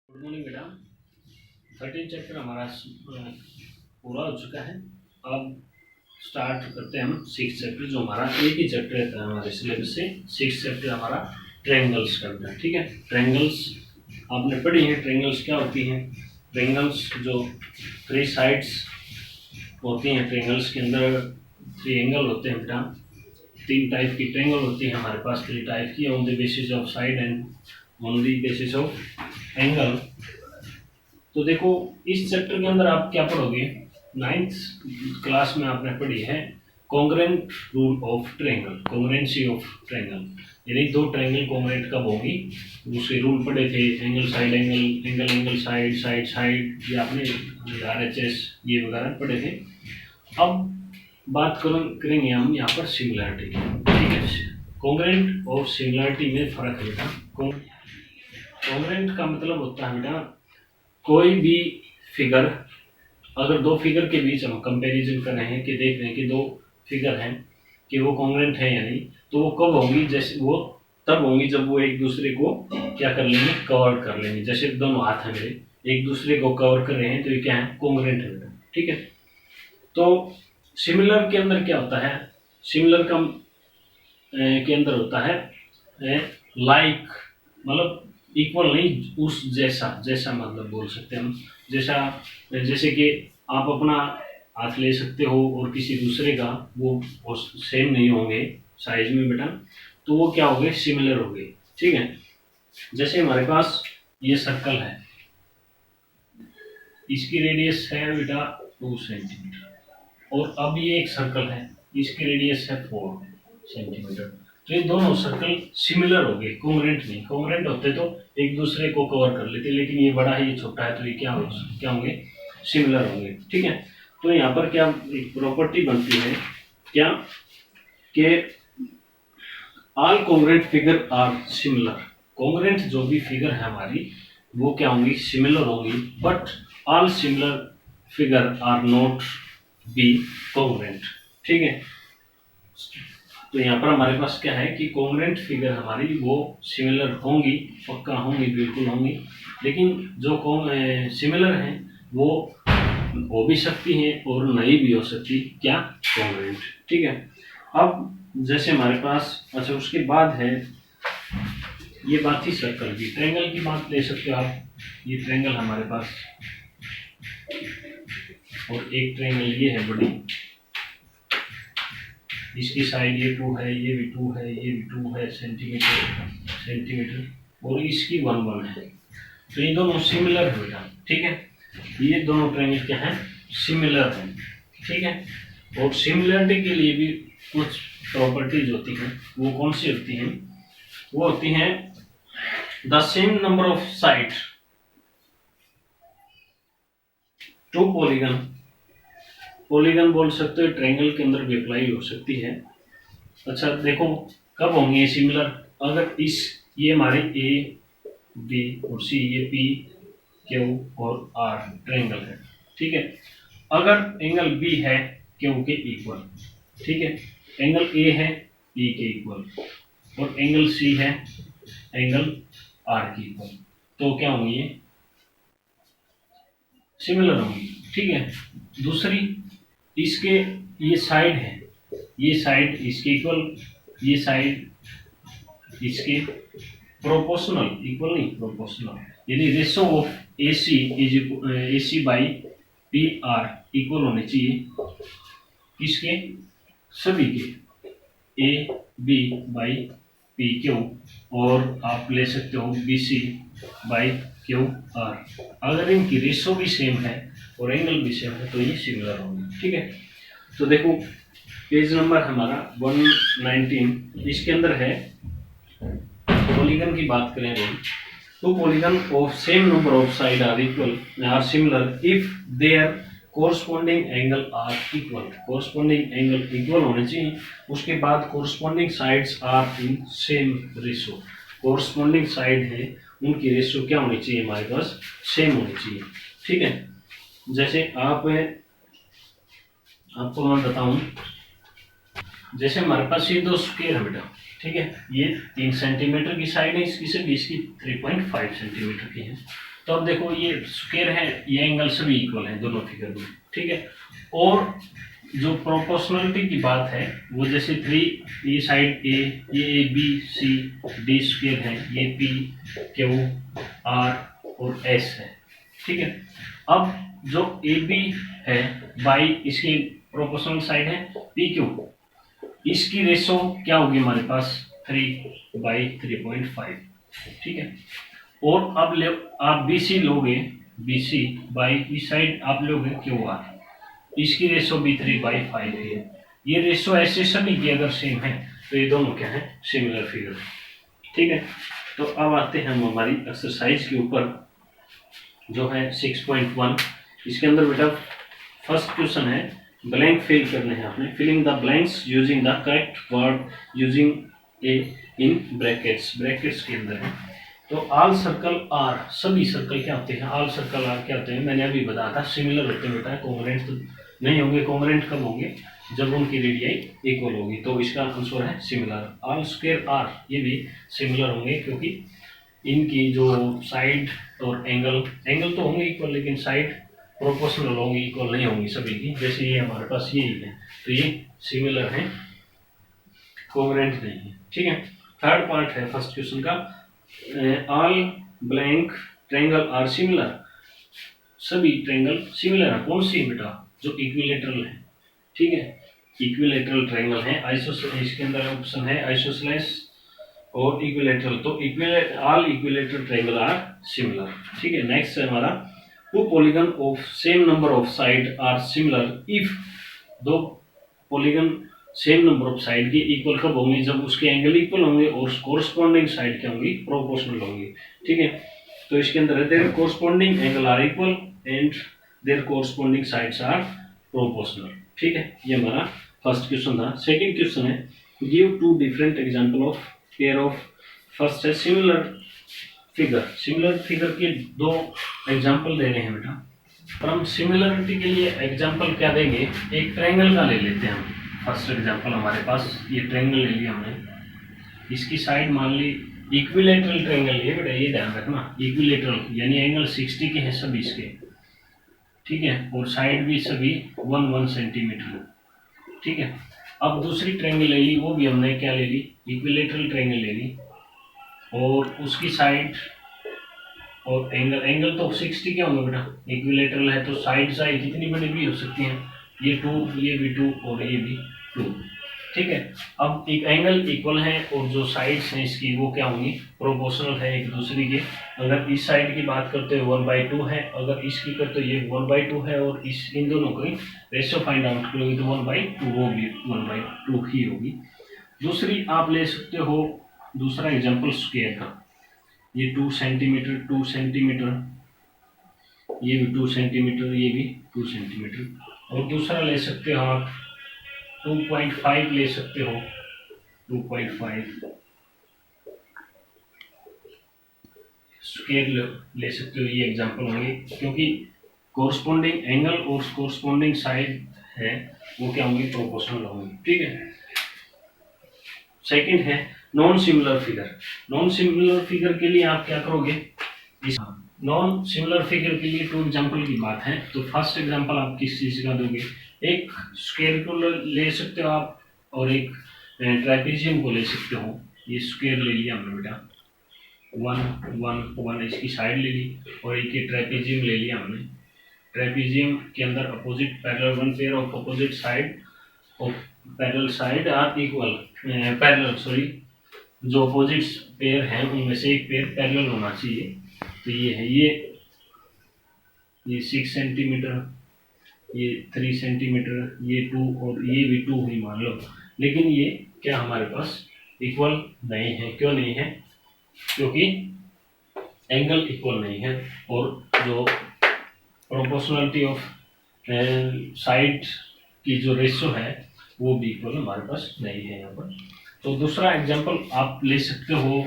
Good morning बेटा। 13 chapter हमारा पूरा हो चुका है। अब स्टार्ट करते हैं हम 6 चैप्टर, जो हमारा एक ही चैप्टर रहता है हमारे सिलेबस से। 6 चैप्टर हमारा ट्रायंगल्स करता है। ठीक है, ट्रायंगल्स आपने पढ़ी है। ट्रायंगल्स क्या होती हैं? ट्रायंगल्स जो 3 साइड्स होती हैं, ट्रायंगल्स के अंदर 3 एंगल होते हैं बेटा। 3 टाइप की ट्रायंगल होती है हमारे पास, 3 टाइप की, on the basis of side and on the basis of angle. तो देखो, इस चैप्टर के अंदर आप क्या पढ़ोगे? 9th क्लास में आपने पढ़ी है congruent rule of triangle, congruency of triangle, यानी 2 ट्रायंगल कॉन्ग्रुएंट कब होगी, उसके रूल पढ़े थे। Angle side angle, angle angle side, side side, ये आपने RHS ये वगैरह पढ़े थे। अब बात करेंगे हम यहाँ पर सिमिलरिटी की। ठीक है, कॉन्ग्रुएंट और सिमिलरिटी में फर्क है बेटा। कॉन्ग्रुएंट का मतलब होता है बेटा, कोई भी फिगर, अगर 2 फिगर के बीच हम कंपैरिजन कर रहे हैं कि देख रहे हैं कि 2 फिगर हैं कि वो कॉन्ग्रुएंट है या नहीं, तो वो कब होंगी? जैसे वो तब होंगी जब वो एक दूसरे को क्या कर लेंगे? कवर कर लेंगे। जैसे दोनों हाथ हैं मेरे, एक दूसरे को कवर कर रहे हैं, तो ये क्या है? कॉन्ग्रुएंट है बेटा। ठीक है, तो सिमिलर के अंदर क्या होता है? सिमिलर का के अंदर होता है लाइक, मतलब इक्वल नहीं, उस जैसा, जैसा मतलब बोल सकते हैं हम। जैसे कि आप अपना हाथ ले सकते हो और किसी दूसरे का, वो सेम नहीं होंगे साइज में बेटा, तो वो क्या होंगे? सिमिलर होंगे। ठीक है, जैसे हमारे पास ये सर्कल है, इसकी रेडियस है बेटा 2 सेंटीमीटर, और अब ये एक सर्कल है, इसकी रेडियस है 4 सेंटीमीटर। तो ये दोनों सर्कल सिमिलर हो गए, कॉन्ग्रुएंट नहीं। कॉन्ग्रुएंट होते तो एक दूसरे को कवर कर लेते, लेकिन ये बड़ा है, ये छोटा है, तो ये क्या होंगे? सिमिलर होंगे। ठीक है, तो यहाँ पर क्या एक प्रॉपर्टी बनती है क्या, कि all congruent figure are similar. Congruent जो भी फिगर है हमारी, वो क्या होंगी? सिमिलर होंगी। But all similar figure are not be congruent. ठीक है, तो यहाँ पर हमारे पास क्या है कि कॉन्ग्रुएंट फिगर हमारी वो सिमिलर होंगी, पक्का होंगी, बिल्कुल होंगी। लेकिन जो सिमिलर हैं वो हो भी सकती हैं और नहीं भी हो सकती, क्या? कॉन्ग्रुएंट। ठीक है, अब जैसे हमारे पास, अच्छा उसके बाद है, ये बात थी सर्कल की। ट्रायंगल की बात ले सकते हो आप। ये ट्रायंगल हमारे पास, और एक ट्रायंगल ये है बड़ी, इसकी साइड ये 2 है, ये भी 2 है, ये भी 2 है सेंटीमीटर, और इसकी 1 है। तो ये दोनों सिमिलर है बेटा। ठीक है, ये दोनों ट्रायंगल क्या है? सिमिलर है। ठीक है, और सिमिलरिटी के लिए भी कुछ प्रॉपर्टीज होती हैं। वो कौन सी होती हैं? वो होती हैं the same number of side to polygon. Polygon बोल सकते हो, ट्रायंगल के अंदर भी अप्लाई हो सकती है। अच्छा देखो, कब होंगे ये सिमिलर? अगर ये हमारे ए बी और सी, ये पी क्यू और आर ट्रायंगल है। ठीक है, अगर एंगल बी है क्यू के इक्वल, ठीक है, एंगल ए है पी के इक्वल, और एंगल सी है एंगल आर के इक्वल, तो क्या होंगी? ये सिमिलर होंगी। ठीक है, दूसरी, इसके ये साइड है, ये साइड इसके इक्वल, ये साइड इसके प्रोपोर्शनल, इक्वल नहीं प्रोपोर्शनल, यानी ratio of AC by PR equal होने चाहिए किसके? सभी के, AB बाई PQ, और आप ले सकते हो BC बाई QR। अगर इनकी रेशो भी सेम है और एंगल भी सेम है, तो ये सिमिलर होंगे। ठीक है, तो देखो पेज नंबर हमारा 119, इसके अंदर है पॉलीगन की बात करें तो, 2 polygon of same number of side are equal are similar if their corresponding angle are equal. Corresponding angle equal होने चाहिए, उसके बाद corresponding sides are in same ratio. Corresponding side है, उनकी रेशो क्या होनी चाहिए? हमारे पास सेम होनी चाहिए। ठीक है, जैसे आपको मैं बताऊं, जैसे हमारे पास ये 2 स्क्वायर है बेटा। ठीक है, ये 3 सेंटीमीटर की साइड है इसकी से, इसकी 3.5 सेंटीमीटर की है। तो अब देखो ये स्क्वायर है, ये एंगल सभी इक्वल है दोनों फिगर में, ठीक है। और जो प्रोपोर्शनलिटी की बात है वो जैसे 3 ये साइड ए, ये बी सी डी स्क्वायर है, ये पी क्यू आर और एस है, ठीक है। अब जो ए बी है बाई इसकी प्रोपोर्शनल साइड है पी क्यू, इसकी रेशो क्या होगी हमारे पास 3/3.5, ठीक है। और अब ले आप BC लोगे, BC बाई इस साइड आप लोगे QR, इसकी रेशो भी 3/5 है। ये रेशो ऐसे सभी की अगर सेम है तो ये दोनों क्या है, सिमिलर फिगर, ठीक है। तो अब आते हैं हम हमारी एक्सरसाइज के ऊपर जो है 6.1। इसके अंदर बेटा फर्स्ट क्वेश्चन है ब्लैंक फिल करने हैं आपने, filling the blanks using the correct word using a in brackets, brackets के अंदर है। तो ऑल सर्कल आर, सभी सर्कल क्या होते हैं, ऑल सर्कल आर क्या होते हैं, मैंने अभी बताया था सिमिलर होते हैं बेटा, कोंग्रुएंट तो नहीं होंगे। कोंग्रुएंट कब होंगे, जब उनकी रेडियाई इक्वल होगी, तो इसका आंसर है सिमिलर। ऑल स्क्वायर आर ये भी सिमिलर होंगे क्योंकि इनकी जो साइड और एंगल, एंगल तो होंगे इक्वल लेकिन साइड प्रोपोर्शनल होंगी, इक्वल नहीं होंगी सभी की। जैसे ये हमारे पास ये है तो ये सिमिलर है, कोंग्रुएंट नहीं है, ठीक है। थर्ड पार्ट है फर्स्ट क्वेश्चन का, all blank triangle are similar, सभी ट्रायंगल सिमिलर है। कौन सी बेटा, जो इक्विलेटरल है, ठीक है, इक्विलेटरल ट्रायंगल है। आइसोसेलेस इसके अंदर ऑप्शन है आइसोसेलेस और इक्विलेटरल, तो all equilateral triangle are similar, ठीक है। नेक्स्ट है हमारा two polygon of same number of side are similar if, दो polygon same number of side के इक्वल कब होंगे, जब उसके एंगल इक्वल होंगे और कोरस्पॉन्डिंग साइड क्या होंगी, प्रोपोर्शनल होंगी, ठीक है। तो इसके अंदर है their corresponding angle are equal and their corresponding sides are proportional, ठीक है। ये हमारा फर्स्ट क्वेश्चन था। सेकंड क्वेश्चन है give two different example of pair of, first है सिमिलर फिगर, सिमिलर फिगर के दो एग्जांपल दे रहे हैं बेटा। पर हम सिमिलरिटी के लिए एग्जांपल क्या देंगे, एक ट्रायंगल का ले लेते हैं हम। फर्स्ट एग्जांपल हमारे पास ये ट्रायंगल ले लिया हमने, इसकी साइड मान ली इक्विलेटरल ट्रायंगल लिए बेटा, ये ध्यान रखना, इक्विलेटरल यानी एंगल 60 के हैं सभी इसके, ठीक है, और साइड भी सभी 1 सेंटीमीटर, ठीक है। अब दूसरी ट्रायंगल ले ली, वो भी हमने क्या ले ली, इक्विलेटरल ट्रायंगल ले ली, और उसकी साइड और एंगल, एंगल तो 60 क्या होंगे बेटा, इक्विलेटरल है तो साइड कितनी बड़ी भी हो सकती हैं, ये 2, ये भी 2 और ये भी 2, ठीक है। अब एक एंगल इक्वल है और जो साइड्स हैं इसकी वो क्या होंगी, प्रोपोर्शनल है एक दूसरे के। अगर इस साइड की बात करते हो 1/2 है, अगर इसकी करते हो ये 1/2 है, और इस इन दोनों की रेशियो फाइंड आउट करोगे तो 1/2 वो भी 1/2 ही होगी। दूसरी आप ले सकते हो, दूसरा एग्जांपल स्क्वायर का, ये 2 सेंटीमीटर 2 सेंटीमीटर, ये भी 2 सेंटीमीटर, ये भी 2 सेंटीमीटर, और दूसरा ले सकते हो आप 2.5 ले सकते हो, 2.5 स्क्वायर ले सकते हो। ये एग्जांपल होंगे क्योंकि कोरस्पॉन्डिंग एंगल और कोरस्पॉन्डिंग साइड है वो क्या होंगी, प्रोपोर्शनल होंगी, ठीक है। सेकंड है non similar figure, non similar figure के लिए आप क्या करोगे, इस नॉन सिमिलर फिगर के लिए 2 एग्जांपल की बात है, तो फर्स्ट एग्जांपल आप किस चीज का दोगे, एक स्क्वायर को ले सकते हो आप और एक ट्रापेजियम को ले सकते हो। ये स्क्वायर ले लिया हमने बेटा, 1 1 1 इसकी साइड ले ली, और एक ट्रापेजियम ले लिया हमने। ट्रापेजियम के अंदर opposite parallel, one pair of opposite side of parallel side are equal, parallel sorry, जो अपोजिट पेयर हैं उनमें से एक पेयर पैरेलल होना चाहिए। तो ये है, ये 6 सेंटीमीटर, ये 3 सेंटीमीटर, ये 2 और ये भी 2 ही मान लो, लेकिन ये क्या हमारे पास इक्वल नहीं है। क्यों नहीं है, क्योंकि एंगल इक्वल नहीं है, और जो प्रोपोर्शनलिटी ऑफ साइड की जो रेशियो है वो भी इक्वल हमारे पास नहीं है यहाँ पर। तो दूसरा एग्जांपल आप ले सकते हो,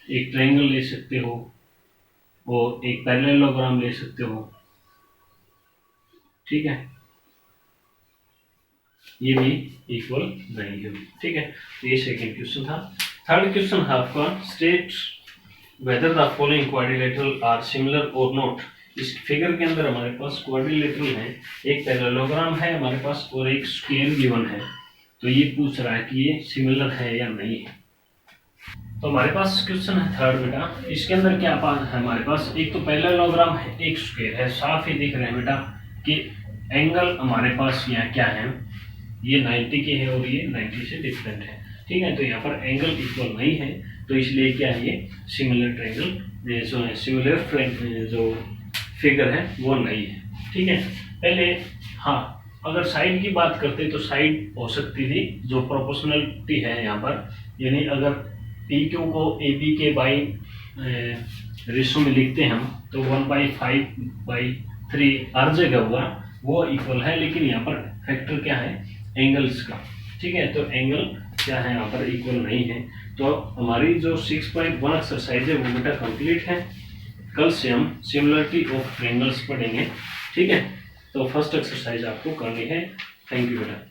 एक ट्रायंगल ले सकते हो और एक पैरेललोग्राम ले सकते हो, ठीक है, ये भी इक्वल नहीं है, ठीक है। तो ये सेकंड क्वेश्चन था। थर्ड क्वेश्चन है आपका state whether the following quadrilateral are similar और नॉट। इस फिगर के अंदर हमारे पास क्वाड्रिलेटरल है, एक पैरेललोग्राम है हमारे पास और एक स्क्वायर गिवन है। तो ये पूछ रहा है कि ये सिमिलर है या नहीं है। तो हमारे पास क्वेश्चन है थर्ड बेटा, इसके अंदर क्या है हमारे पास, एक तो पैरेललोग्राम है, एक स्क्वायर है। साफ ही दिख रहे हैं बेटा कि एंगल हमारे पास यहाँ क्या है, ये 90 के है और ये 90 से डिफरेंट है। ठीक है, तो यहाँ पर एंगल इक्वल नहीं है, तो इसलिए क्या है ये सिमिलर ट्रायंगल, जो सिमिलर जो फिगर है वो नहीं है। ठीक है, पहले हाँ अगर साइड की बात करते तो साइड हो सकती थी, जो प्रोपोर्शनलिटी है यहाँ पर, यानी अगर पी क्यू को ए बी के बाई रेशो में लिखते हैं हम तो 1/5/3 हर जगह हुआ वो इक्वल है, लेकिन यहाँ पर फैक्टर क्या है एंगल्स का। ठीक है, तो एंगल क्या है यहाँ पर इक्वल नहीं है। तो हमारी जो 6.1 एक्सरसाइज है वो बेटा कंप्लीट है। कल से हम सिमिलरिटी ऑफ ट्रायंगल्स पढ़ेंगे। ठीक है, तो फर्स्ट एक्सरसाइज आपको करनी है। थैंक यू बेटा।